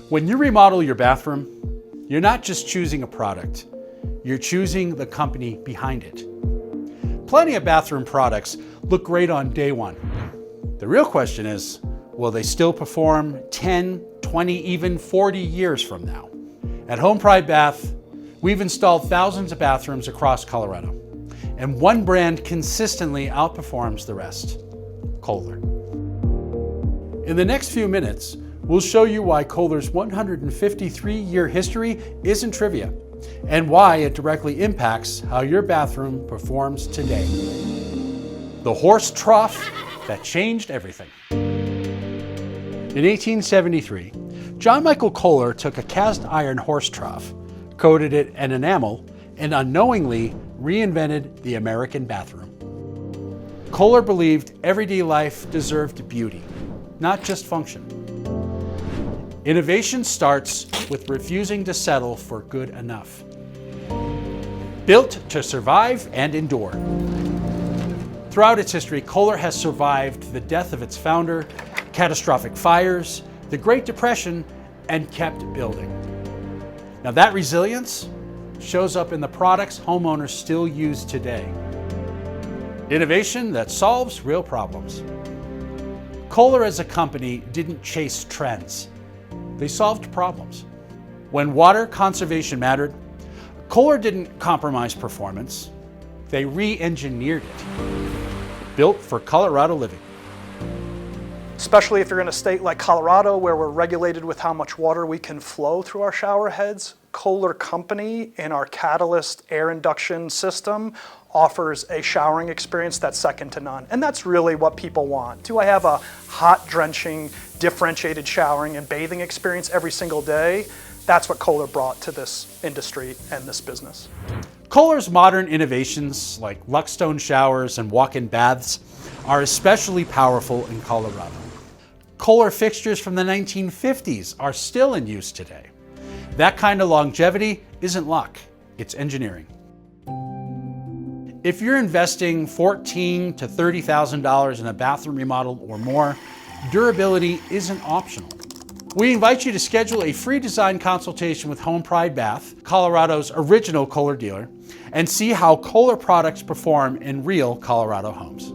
When you remodel your bathroom, you're not just choosing a product, you're choosing the company behind it. Plenty of bathroom products look great on day one. The real question is, will they still perform 10, 20, even 40 years from now? At HomePride Bath, we've installed thousands of bathrooms across Colorado, and one brand consistently outperforms the rest: Kohler. In the next few minutes, we'll show you why Kohler's 153-year history isn't trivia, and why it directly impacts how your bathroom performs today. The horse trough that changed everything. In 1873, John Michael Kohler took a cast iron horse trough, coated it in enamel, and unknowingly reinvented the American bathroom. Kohler believed everyday life deserved beauty, not just function. Innovation starts with refusing to settle for good enough. Built to survive and endure. Throughout its history, Kohler has survived the death of its founder, catastrophic fires, the Great Depression, and kept building. Now that resilience shows up in the products homeowners still use today. Innovation that solves real problems. Kohler as a company didn't chase trends. They solved problems. When water conservation mattered, Kohler didn't compromise performance. They re-engineered it. Built for Colorado living. Especially if you're in a state like Colorado where we're regulated with how much water we can flow through our shower heads, Kohler Company in our Catalyst air induction system offers a showering experience that's second to none. And that's really what people want. Do I have a hot, drenching, differentiated showering and bathing experience every single day? That's what Kohler brought to this industry and this business. Kohler's modern innovations like LuxStone showers and walk-in baths are especially powerful in Colorado. Kohler fixtures from the 1950s are still in use today. That kind of longevity isn't luck, it's engineering. If you're investing $14,000 to $30,000 in a bathroom remodel or more, durability isn't optional. We invite you to schedule a free design consultation with HomePride Bath, Colorado's original Kohler dealer, and see how Kohler products perform in real Colorado homes.